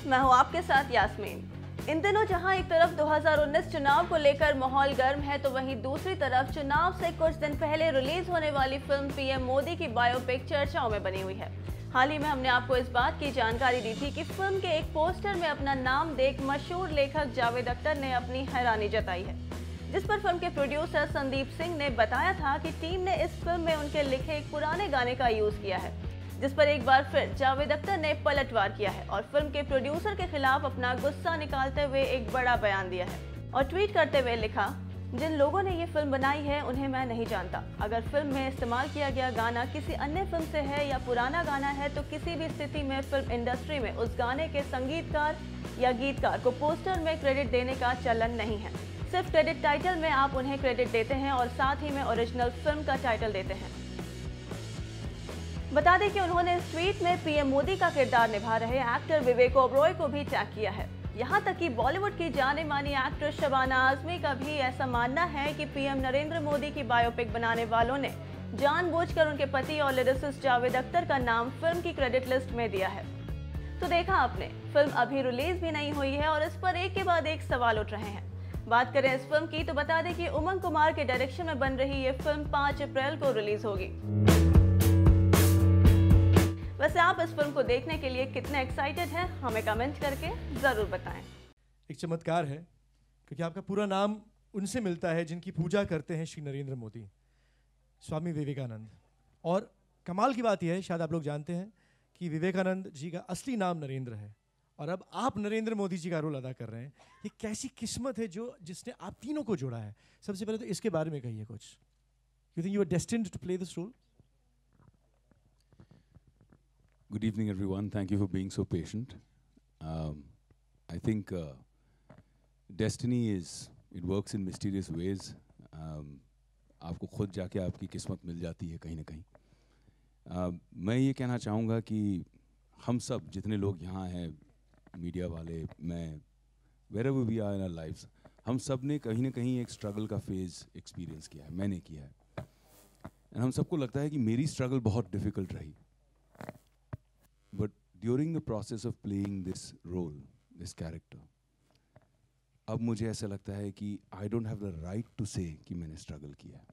मैं हूं आपके साथ यास्मीन। इन दिनों जहां एक तरफ 2019 चुनाव को लेकर माहौल गर्म है, तो वहीं दूसरी तरफ चुनाव से कुछ दिन पहले रिलीज होने वाली फिल्म पीएम मोदी की बायोपिक चर्चाओं में बनी हुई है। हाल ही में हमने आपको इस बात की जानकारी दी थी कि फिल्म के एक पोस्टर में अपना नाम देख मशहूर लेखक जावेद अख्तर ने अपनी हैरानी जताई है, जिस पर फिल्म के प्रोड्यूसर संदीप सिंह ने बताया था कि टीम ने इस फिल्म में उनके लिखे एक पुराने गाने का यूज किया है, जिस पर एक बार फिर जावेद अख्तर ने पलटवार किया है और फिल्म के प्रोड्यूसर के खिलाफ अपना गुस्सा निकालते हुए एक बड़ा बयान दिया है और ट्वीट करते हुए लिखा, जिन लोगों ने ये फिल्म बनाई है उन्हें मैं नहीं जानता। अगर फिल्म में इस्तेमाल किया गया गाना किसी अन्य फिल्म से है या पुराना गाना है, तो किसी भी स्थिति में फिल्म इंडस्ट्री में उस गाने के संगीतकार या गीतकार को पोस्टर में क्रेडिट देने का चलन नहीं है। सिर्फ क्रेडिट टाइटल में आप उन्हें क्रेडिट देते हैं और साथ ही में ओरिजिनल फिल्म का टाइटल देते हैं। बता दें कि उन्होंने इस ट्वीट में पीएम मोदी का किरदार निभा रहे एक्टर विवेक ओबरॉय को भी टैग किया है। यहां तक कि बॉलीवुड की जाने मानी एक्ट्रेस शबाना आजमी का भी ऐसा मानना है कि पीएम नरेंद्र मोदी की बायोपिक बनाने वालों ने जानबूझकर उनके पति और लिरिसिस्ट जावेद अख्तर का नाम फिल्म की क्रेडिट लिस्ट में दिया है। तो देखा आपने, फिल्म अभी रिलीज भी नहीं हुई है और इस पर एक के बाद एक सवाल उठ रहे हैं। बात करें इस फिल्म की तो बता दें कि उमंग कुमार के डायरेक्शन में बन रही ये फिल्म 5 अप्रैल को रिलीज होगी। वैसे आप इस फिल्म को देखने के लिए कितने एक्साइटेड हैं, हमें कमेंट करके जरूर बताएं। एक चमत्कार है क्योंकि आपका पूरा नाम उनसे मिलता है जिनकी पूजा करते हैं श्री नरेंद्र मोदी, स्वामी विवेकानंद। और कमाल की बात यह है, शायद आप लोग जानते हैं कि विवेकानंद जी का असली नाम नरेंद्र है और अब आप नरेंद्र मोदी जी का रोल अदा कर रहे हैं। ये कैसी किस्मत है जो जिसने आप तीनों को जोड़ा है। सबसे पहले तो इसके बारे में कहिए कुछ। You think you are destined to play this role? Good evening, everyone. Thank you for being so patient. I think destiny it works in mysterious ways. आपको खुद जाके आपकी किस्मत मिल जाती है कहीं ना कहीं। मैं ये कहना चाहूँगा कि हम सब जितने लोग यहाँ हैं, मीडिया वाले, मैं, wherever we are in our lives, हम सब ने कहीं ना कहीं एक स्ट्रगल का फेज़ एक्सपीरियंस किया है, मैंने किया है। And हम सबको लगता है कि मेरी स्ट्रगल बहुत डिफ़िकल्ट रही। But during the process of playing this role, this character, अब मुझे ऐसा लगता है कि I don't have the right to say कि मैंने स्ट्रगल किया है।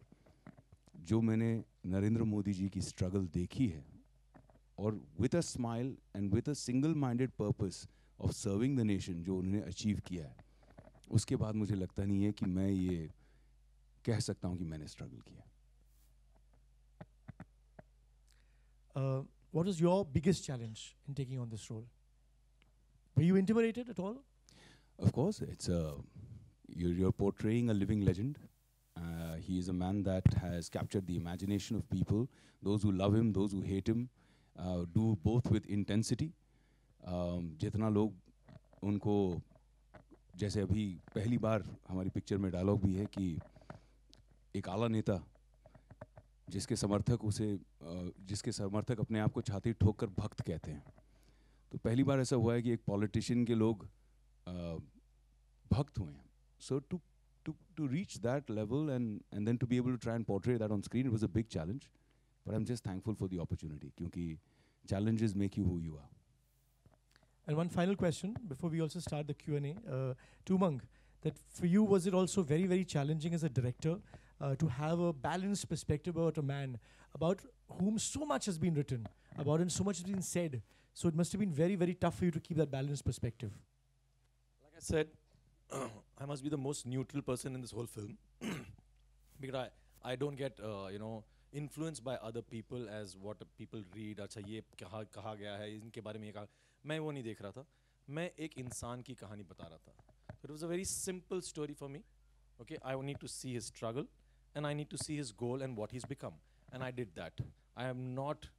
जो मैंने नरेंद्र मोदी जी की स्ट्रगल देखी है और with a smile and with a single-minded purpose of serving the nation जो उन्होंने अचीव किया है, उसके बाद मुझे लगता नहीं है कि मैं ये कह सकता हूँ कि मैंने स्ट्रगल किया। What was your biggest challenge in taking on this role? Were you intimidated at all? Of course, it's you're portraying a living legend. He is a man that has captured the imagination of people, those who love him, those who hate him, do both with intensity. जितना लोग उनको, जैसे अभी पहली बार हमारी picture में dialogue भी है कि एक आला नेता जिसके समर्थक अपने आप को छाती ठोक कर भक्त कहते हैं, तो पहली बार ऐसा हुआ है कि एक पॉलिटिशियन के लोग भक्त हुए हैं। सो to reach that level and then to be able to try and portray that on screen, it was a big challenge, but I'm just thankful for the opportunity क्योंकि challenges make you who you are. And one final question before we also start the Q&A to Umang, that for you was it also very, very challenging as a director to have a balanced perspective about a man about whom so much has been written about and so much has been said, so it must have been very, very tough for you to keep that balanced perspective? Like I said, I must be the most neutral person in this whole film because I don't get influenced by other people as what people read. अच्छा ये कहा गया है, इनके बारे में ये कहा, मैं वो नहीं देख रहा था, मैं एक इंसान की कहानी बता रहा था. So it was a very simple story for me. Okay, I need to see his struggle and I need to see his goal and what he's become, and I did that. I am not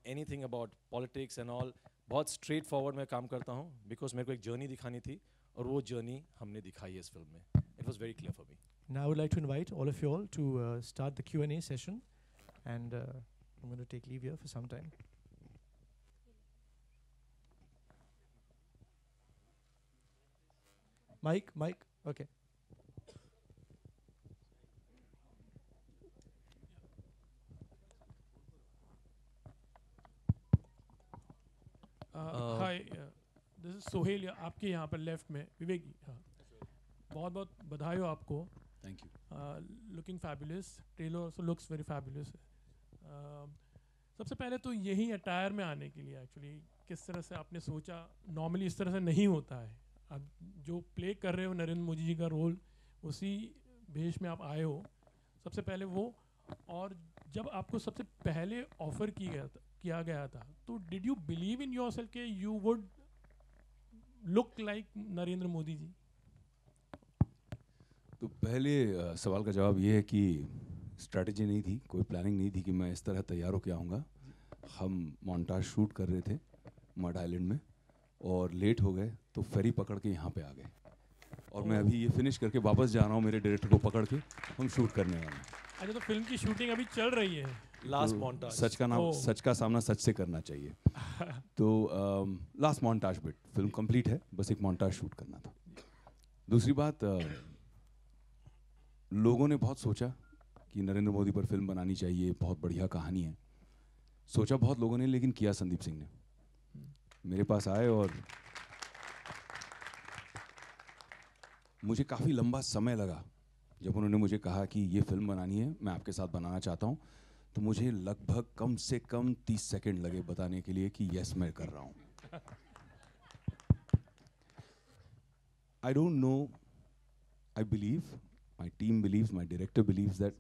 anything about politics and all. बहुत straightforward मैं काम करता हूँ because मेरे को एक journey दिखानी थी और वो journey हमने दिखाई है इस film में. It was very clear for me. Now I would like to invite all of you all to start the Q&A session, and I'm going to take leave here for some time. Mike, okay. Hi, this is Sohail आपके यहाँ पर left में, विवेक जी, हाँ, बहुत बहुत बधाई हो आपको. Thank you. Looking fabulous, trailer also looks very fabulous. सबसे पहले तो यही अटायर में आने के लिए एक्चुअली किस तरह से आपने सोचा? नॉर्मली इस तरह से नहीं होता है. अब जो प्ले कर रहे हो नरेंद्र मोदी जी का रोल, उसी भेष में आप आए हो. सबसे पहले वो, और जब आपको सबसे पहले ऑफर किया गया था तो did you believe in yourself के you would look like Narendra Modi ji? तो पहले सवाल का जवाब ये है कि स्ट्रैटेजी नहीं थी, कोई प्लानिंग नहीं थी कि मैं इस तरह तैयार होकर आऊँगा. हम मोन्टाज शूट कर रहे थे मड आइलैंड में और लेट हो गए तो फेरी पकड़ के यहाँ पे आ गए. और मैं अभी ये फिनिश करके वापस जा रहा हूँ मेरे डायरेक्टर को पकड़ के. हम शूट करने वाले हैं. अच्छा, तो फिल्म की शूटिंग अभी चल रही है. लास्ट तो मोन्टाज. सच का सामना सच से करना चाहिए. तो last montage bit, film complete है, बस एक मोन्टाज शूट करना था. दूसरी बात, लोगों ने बहुत सोचा कि नरेंद्र मोदी पर फिल्म बनानी चाहिए, बहुत बढ़िया कहानी है. सोचा बहुत लोगों ने, लेकिन किया संदीप सिंह ने. मेरे पास आए और मुझे काफ़ी लंबा समय लगा जब उन्होंने मुझे कहा कि ये फिल्म बनानी है, मैं आपके साथ बनाना चाहता हूँ. तो मुझे लगभग कम से कम 30 सेकंड लगे बताने के लिए कि यस मैं कर रहा हूँ. I don't know, I believe, my team believes, my director believes that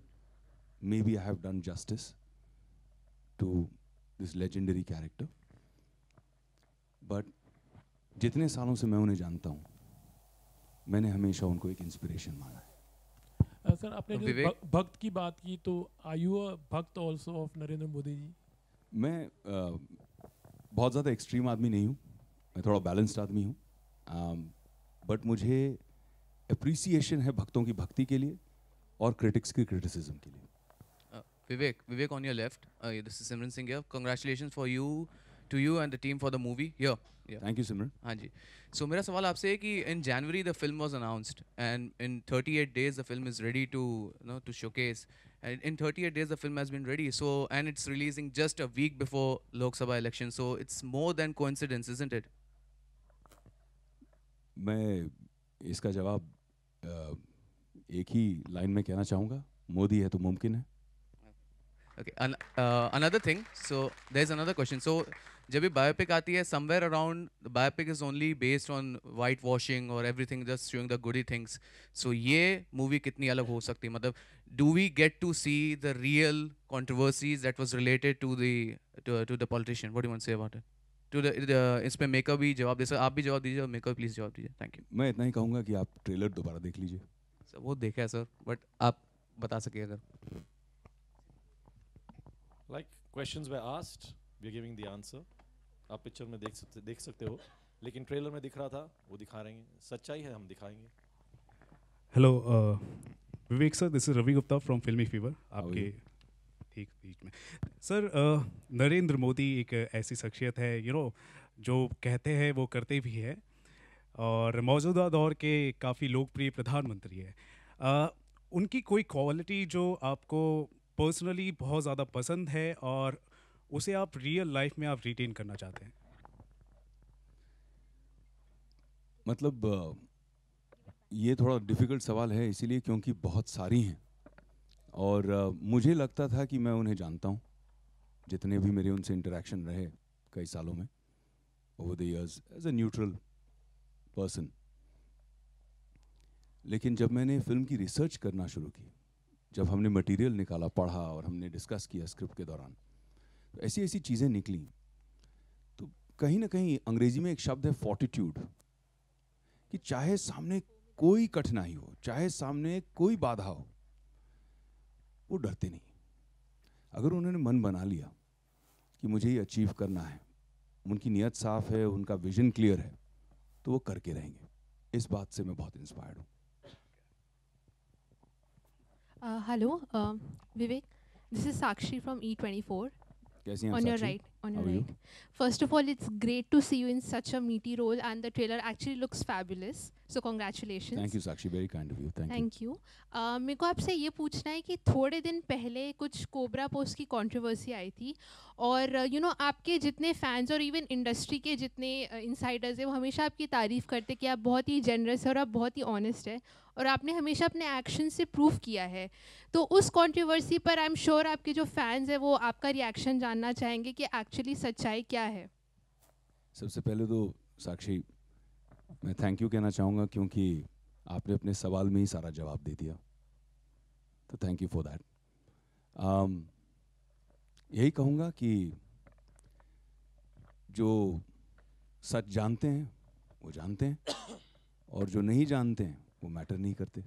maybe I have done justice to this legendary character. But जितने सालों से मैं उन्हें जानता हूँ, मैंने हमेशा उनको एक इंस्पिरेशन माना है. सर, आपने जो भक्त की बात की, तो आर यू अ भक्त ऑल्सो ऑफ नरेंद्र मोदी जी? मैं बहुत ज़्यादा एक्सट्रीम आदमी नहीं हूँ, मैं थोड़ा बैलेंस्ड आदमी हूँ. बट मुझे अप्रिसिएशन है भक्तों की भक्ति के लिए और क्रिटिक्स की क्रिटिसिज्म के लिए. Vivek on your left. This is Simran Singh here. Congratulations to you and the team for the movie. Yeah. Thank you, Simran. हाँ जी. So मेरा सवाल आपसे है कि in January the film was announced and in 38 days the film is ready to showcase. And in 38 days the film has been ready. So and it's releasing just a week before Lok Sabha election. So it's more than coincidence, isn't it? मैं इसका जवाब एक ही line में कहना चाहूँगा, मोदी है तो मुमकिन है. Okay. Another thing. So there's another question. So जब ये biopic आती है, somewhere around the biopic is only based on whitewashing or everything, just showing the goody things. So ये movie कितनी अलग हो सकती है? मतलब do we get to see the real controversies that was related to the politician? What do you want to say about it? इस पे maker भी जवाब दे सकते, आप भी जवाब दीजिए और मेकर प्लीज जवाब दीजिए. Thank you. मैं इतना ही कहूँगा कि आप ट्रेलर दोबारा देख लीजिए. सर वो देखा है सर, बट आप बता सके अगर. Like questions were asked, we are giving the answer. आप पिक्चर में देख सकते हो, लेकिन ट्रेलर में दिख रहा था वो दिखा रहे हैं. सच्चाई है, हम दिखाएंगे. Hello Vivek sir, this is Ravi Gupta from Filmy Fever. आपके ठीक बीच में सर, नरेंद्र मोदी एक ऐसी शख्सियत है जो कहते हैं वो करते भी है, और मौजूदा दौर के काफ़ी लोकप्रिय प्रधानमंत्री है. उनकी कोई क्वालिटी जो आपको पर्सनली बहुत ज़्यादा पसंद है और उसे आप रियल लाइफ में आप रिटेन करना चाहते हैं? मतलब ये थोड़ा डिफ़िकल्ट सवाल है इसीलिए क्योंकि बहुत सारी हैं और मुझे लगता था कि मैं उन्हें जानता हूँ, जितने भी मेरे उनसे इंटरेक्शन रहे कई सालों में over the years as a neutral person. लेकिन जब मैंने फिल्म की रिसर्च करना शुरू की, जब हमने मटेरियल निकाला, पढ़ा और हमने डिस्कस किया स्क्रिप्ट के दौरान, तो ऐसी ऐसी चीज़ें निकली. तो कहीं ना कहीं अंग्रेजी में एक शब्द है फॉर्टिट्यूड, कि चाहे सामने कोई कठिनाई हो, चाहे सामने कोई बाधा हो, वो डरते नहीं. अगर उन्होंने मन बना लिया कि मुझे ये अचीव करना है, उनकी नीयत साफ है, उनका विजन क्लियर है, तो वो करके रहेंगे. इस बात से मैं बहुत इंस्पायर्ड हूँ. Hello, Vivek. This is Sakshi from E24. कैसी हैं On your Sakshi? right. on How your are you? right. First of all, it's great to see you in such a meaty role, and the trailer actually looks fabulous. So congratulations. Thank you, Sakshi. Very kind of you. Thank you. Thank you. मेरे को आपसे ये पूछना है कि थोड़े दिन पहले कुछ कोबरा पोस्ट की कंट्रोवर्सी आई थी और आपके जितने फैंस और इवन इंडस्ट्री के जितने इनसाइडर्स हैं वो हमेशा आपकी तारीफ़ करते कि आप बहुत ही जेनरस है और आप बहुत ही ऑनेस्ट है और आपने हमेशा अपने एक्शन से प्रूव किया है. तो उस कंट्रोवर्सी पर आई एम श्योर आपके जो फैंस हैं वो आपका रिएक्शन जानना चाहेंगे कि एक्चुअली सच्चाई क्या है. सबसे पहले तो साक्षी मैं थैंक यू कहना चाहूँगा क्योंकि आपने अपने सवाल में ही सारा जवाब दे दिया, तो थैंक यू फॉर दैट. यही कहूँगा कि जो सच जानते हैं वो जानते हैं और जो नहीं जानते हैं वो मैटर नहीं करते.